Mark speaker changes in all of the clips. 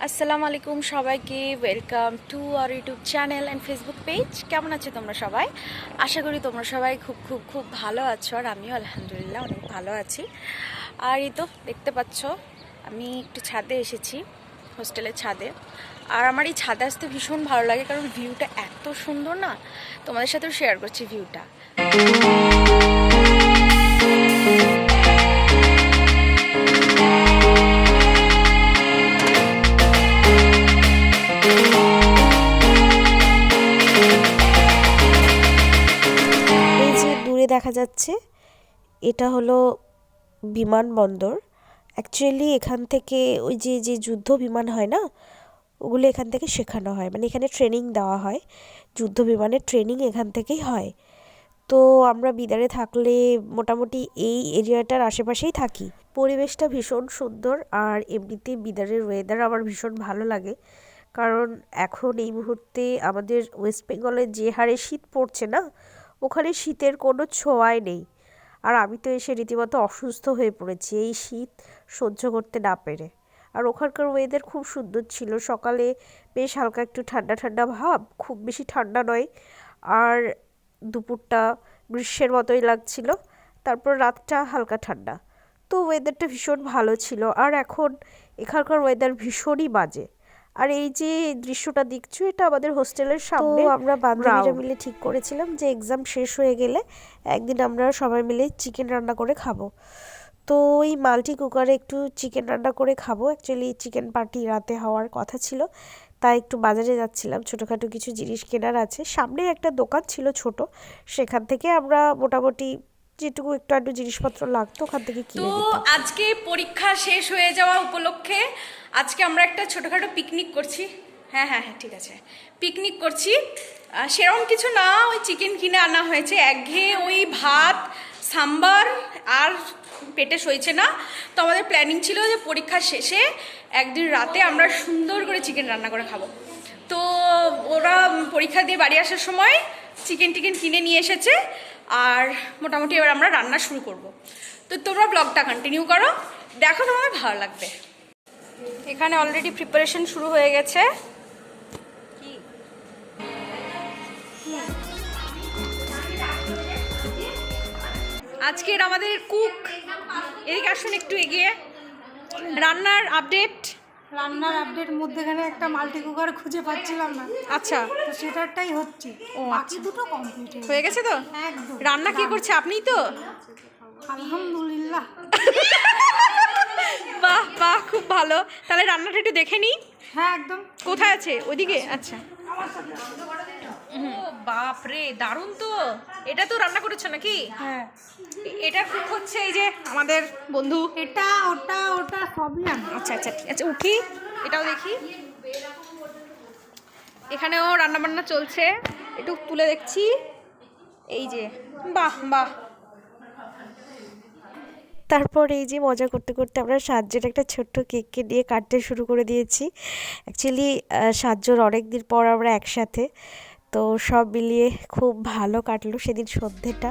Speaker 1: আসসালামু আলাইকুম সবাইকে, welcome to our YouTube channel and Facebook page. কেমন আছো তোমরা সবাই? আশা করি তোমরা সবাই খুব খুব খুব ভালো আছো, আর আমিও আলহামদুলিল্লাহ অনেক ভালো আছি। আর এই তো দেখতে পাচ্ছ, আমি একটু ছাদে এসেছি, হোস্টেলের ছাদে। আর আমার এই ছাদে আসতে ভীষণ ভালো লাগে, কারণ ভিউটা এত সুন্দর না। তোমাদের সাথেও শেয়ার করছি ভিউটা।
Speaker 2: দেখা যাচ্ছে এটা হলো বিমানবন্দর। অ্যাকচুয়ালি এখান থেকে ওই যে যুদ্ধ বিমান হয় না, ওগুলো এখান থেকে শেখানো হয়, মানে এখানে ট্রেনিং দেওয়া হয়, যুদ্ধ বিমানের ট্রেনিং এখান থেকেই হয়। তো আমরা বিদারে থাকলে মোটামুটি এই এরিয়াটার আশেপাশেই থাকি। পরিবেশটা ভীষণ সুন্দর, আর এমনিতে বিদারের ওয়েদার আমার ভীষণ ভালো লাগে, কারণ এখন এই মুহূর্তে আমাদের ওয়েস্ট বেঙ্গলে যে হারে শীত পড়ছে না, ওখানে শীতের কোনো ছোঁয়াই নেই। আর আমি তো এসে রীতিমতো অসুস্থ হয়ে পড়েছি এই শীত সহ্য করতে না পেরে। আর ওখানকার ওয়েদার খুব সুন্দর ছিল, সকালে বেশ হালকা একটু ঠান্ডা ঠান্ডা ভাব, খুব বেশি ঠান্ডা নয়, আর দুপুরটা গ্রীষ্মের মতোই লাগছিল, তারপর রাতটা হালকা ঠান্ডা। তো ওয়েদারটা ভীষণ ভালো ছিল। আর এখন এখানকার ওয়েদার ভীষণই বাজে। আর এই যে দৃশ্যটা দেখছো, এটা আমাদের হোস্টেলের সামনে। আমরা বান্ধবীরা মিলে ঠিক করেছিলাম যে এক্সাম শেষ হয়ে গেলে একদিন আমরা সবাই মিলে চিকেন রান্না করে খাবো। তো এই মাল্টি কুকারে একটু চিকেন রান্না করে খাবো। অ্যাকচুয়ালি চিকেন পার্টি রাতে হওয়ার কথা ছিল, তাই একটু বাজারে যাচ্ছিলাম, ছোটোখাটো কিছু জিনিস কেনার আছে। সামনে একটা দোকান ছিল ছোট, সেখান থেকে আমরা মোটামুটি যেটুকু একটু আধটু জিনিসপত্র লাগতো ওখান থেকে কিনে নিতাম।
Speaker 1: তো আজকে পরীক্ষা শেষ হয়ে যাওয়া উপলক্ষে আজকে আমরা একটা ছোটোখাটো পিকনিক করছি। হ্যাঁ হ্যাঁ হ্যাঁ ঠিক আছে, পিকনিক করছি। সেরকম কিছু না, ওই চিকেন কিনে আনা হয়েছে, একঘেয়ে ওই ভাত সাম্বার আর পেটে সইছে না। তো আমাদের প্ল্যানিং ছিল যে পরীক্ষা শেষে একদিন রাতে আমরা সুন্দর করে চিকেন রান্না করে খাবো। তো ওরা পরীক্ষা দিয়ে বাড়ি আসার সময় চিকেন টিকেন কিনে নিয়ে এসেছে, আর মোটামুটি এবার আমরা রান্না শুরু করব। তো তোমরা ব্লগটা কন্টিনিউ করো, দেখো তোমাদের ভালো লাগবে। এখানে অলরেডি প্রিপারেশন শুরু হয়ে গেছে। আজকের আমাদের কুক, এদিকে আসুন একটু এগিয়ে। রান্নার আপডেট
Speaker 3: মধ্যেখানে একটা মাল্টি কুকার খুঁজে পাচ্ছিলাম না।
Speaker 1: আচ্ছা,
Speaker 3: তো সেটারটাই হচ্ছে।
Speaker 1: ও
Speaker 3: বাকি দুটো কমপ্লিট
Speaker 1: হয়ে গেছে। তো
Speaker 3: একদম
Speaker 1: রান্না কি করছে আপনিই তো?
Speaker 3: আলহামদুলিল্লাহ।
Speaker 1: বাহ বাহ, খুব ভালো। তাহলে রান্নাটা একটু দেখে নিই।
Speaker 3: হ্যাঁ একদম।
Speaker 1: কোথায় আছে? ওইদিকে। আচ্ছা। বাপরে, দারুণ তো। এটা তো রান্না করেছো নাকি?
Speaker 3: হ্যাঁ,
Speaker 1: এটা কুক হচ্ছে এই যে আমাদের বন্ধু।
Speaker 3: এটা ওটা সবই আমি।
Speaker 1: আচ্ছা আচ্ছা ঠিক আছে, উঠি, এটাও দেখি। এখানেও রান্না বান্না চলছে, একটু তুলে দেখছি। এই যে, বাহ বাহ।
Speaker 2: তারপর এই যে মজা করতে করতে আমরা সাহায্যের একটা ছোট্ট কেককে নিয়ে কাটতে শুরু করে দিয়েছি। অ্যাকচুয়ালি সাহায্যর অনেক দিন পর আমরা একসাথে, তো সব মিলিয়ে খুব ভালো কাটলো সেদিন সন্ধ্যেটা।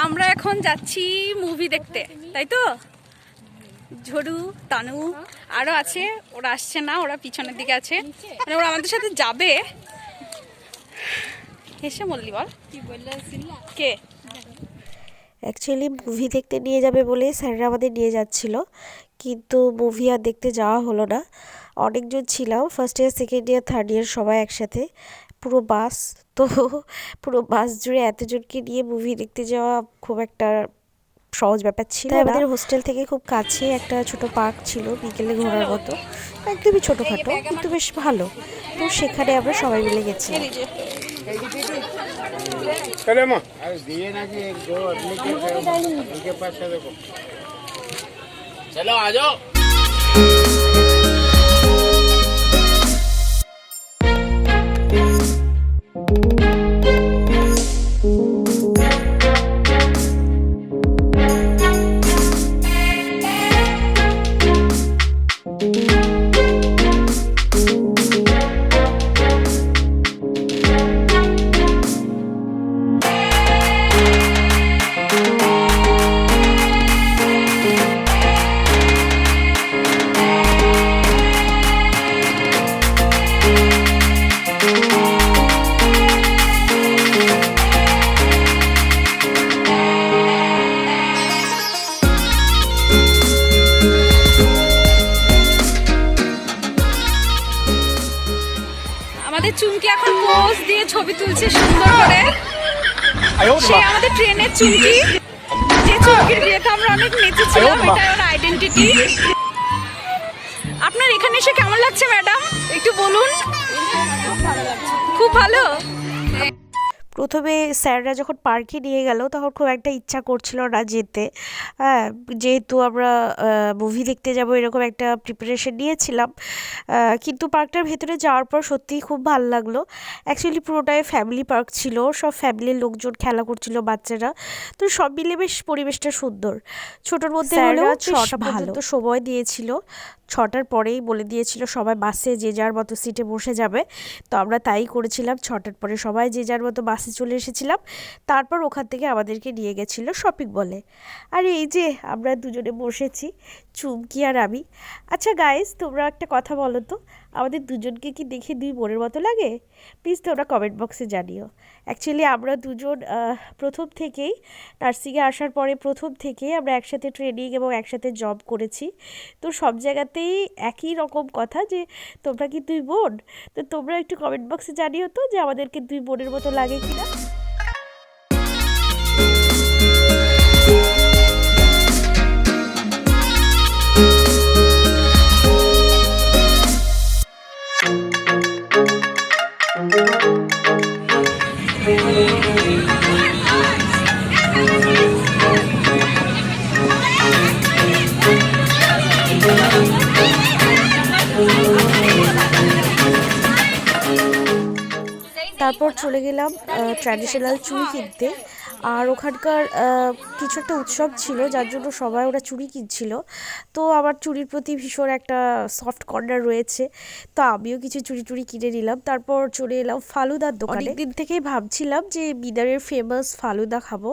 Speaker 1: আমরা এখন যাচ্ছি মুভি দেখতে, তাই তো? ঝড়ু, তানু আরও আছে, ওরা আসছে না, ওরা পিছনের দিকে আছে, মানে ওরা আমাদের সাথে যাবে। হেসে মল্লি বল কি বললে কে?
Speaker 2: অ্যাকচুয়ালি মুভি দেখতে নিয়ে যাবে বলে স্যাররা আমাদের নিয়ে যাচ্ছিল, কিন্তু মুভি আর দেখতে যাওয়া হলো না। অনেকজন ছিলাম, first year second year third year সবাই একসাথে, পুরো বাস। তো পুরো বাস জুড়ে এতজনকে নিয়ে মুভি দেখতে যাওয়া খুব একটা সহজ ব্যাপার ছিল। আমাদের হোস্টেল থেকে খুব কাছে একটা ছোট পার্ক ছিল, বিকেলে ঘোরার মতো, একদমই ছোটোখাটো কিন্তু বেশ ভালো। তো সেখানে আমরা সবাই মিলে গেছিলাম।
Speaker 4: चलो माँ दिए ना कि एक दो आदमी के पास है, देखो चलो आ जाओ।
Speaker 1: পোজ দিয়ে ছবি তুলছে সুন্দর করে। সে আমাদের ট্রেনের চুমকি, যে চুমকির বিয়েতে আমরা অনেক নেচেছিলাম, এটা ওর আইডেন্টিটি। আপনার এখানে এসে কেমন লাগছে ম্যাডাম, একটু বলুন। খুব ভালো।
Speaker 2: প্রথমে স্যাররা যখন পার্কে নিয়ে গেল তখন খুব একটা ইচ্ছা করছিল না যেতে, হ্যাঁ, যেহেতু আমরা মুভি দেখতে যাব এরকম একটা প্রিপারেশন নিয়েছিলাম। কিন্তু পার্কটার ভেতরে যাওয়ার পর সত্যিই খুব ভালো লাগলো। অ্যাকচুয়ালি পুরোটাই ফ্যামিলি পার্ক ছিল, সব ফ্যামিলির লোকজন খেলা করছিল, বাচ্চারা, তো সব মিলে বেশ পরিবেশটা সুন্দর। ছোটোর মধ্যে হলেও 6টা ভালো তো সময় দিয়েছিল। 6টার পরেই বলে দিয়েছিল সবাই বাসে যে যার মতো সিটে বসে যাবে, তো আমরা তাই করেছিলাম। 6টার পরে সবাই যে যার মতো বাসে চলে এসেছিলাম। তারপর ওখান থেকে আমাদেরকে নিয়ে গেছিলো শপিং মলে। আর এই যে আমরা দুজনে বসেছি, চুমকি আর আমি। আচ্ছা গাইস, তোমরা একটা কথা বলো তো, আমাদের দুজনকে কি দেখে 2 বোনের মতো লাগে? প্লিজ তোমরা কমেন্ট বক্সে জানিও। অ্যাকচুয়ালি আমরা দুজন প্রথম থেকেই নার্সিংয়ে আসার পরে প্রথম থেকেই আমরা একসাথে ট্রেনিং এবং একসাথে জব করেছি। তো সব জায়গাতেই একই রকম কথা যে তোমরা কি 2 বোন? তো তোমরা একটু কমেন্ট বক্সে জানিও তো যে আমাদেরকে 2 বোনের মতো লাগে কিনা। তারপর চলে গেলাম ট্র্যাডিশনাল চুড়ি কিনতে। আর ওখানকার কিছু একটা উৎসব ছিল যার জন্য সবাই ওরা চুড়ি কিনছিল। তো আমার চুড়ির প্রতি ভীষণ একটা সফট কর্নার রয়েছে, তো আমিও কিছু চুড়ি কিনে নিলাম। তারপর চলে এলাম ফালুদার দোকানে। অনেক দিন থেকেই ভাবছিলাম যে বিদারের ফেমাস ফালুদা খাবো।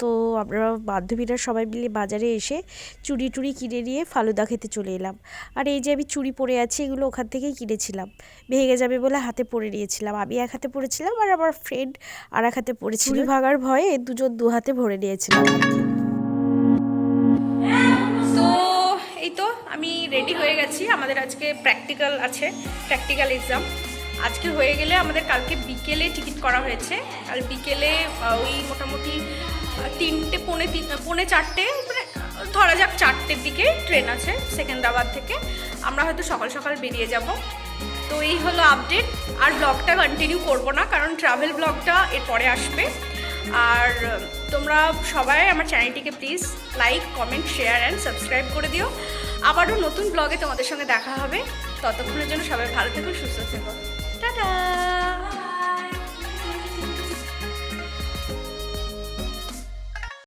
Speaker 2: তো আমরা বান্ধবীরা সবাই মিলে বাজারে এসে চুড়ি কিনে নিয়ে ফালুদা খেতে চলে এলাম। আর এই যে আমি চুড়ি পরে আছি, এগুলো ওখান থেকেই কিনেছিলাম। ভেঙে যাবে বলে হাতে পরে নিয়েছিলাম। আমি এক হাতে পরেছিলাম আর আমার ফ্রেন্ড আর এক হাতে পরেছিল। চুড়ি ভাঙার ভয়ে দুজন 2 হাতে ভরে নিয়েছিলাম।
Speaker 1: তো এই তো আমি রেডি হয়ে গেছি। আমাদের আজকে প্র্যাকটিক্যাল আছে, প্র্যাকটিক্যাল এক্সাম আজকে হয়ে গেলে আমাদের কালকে বিকেলে টিকিট করা হয়েছে। কাল বিকেলে ওই মোটামুটি 3টে পৌনে 4টে, মানে ধরা যাক 4টের দিকে ট্রেন আছে সেকেন্দ্রাবাদ থেকে। আমরা হয়তো সকাল সকাল বেরিয়ে যাব। তো এই হলো আপডেট। আর ব্লগটা কন্টিনিউ করব না, কারণ ট্রাভেল ব্লগটা এরপরে আসবে। আর তোমরা সবাই আমার চ্যানেলটিকে please like, comment, share and subscribe করে দিও। আবারও নতুন ব্লগে তোমাদের সঙ্গে দেখা হবে। ততক্ষণের জন্য সবাই ভালো থেকো, সুস্থ থেকো। টাটা।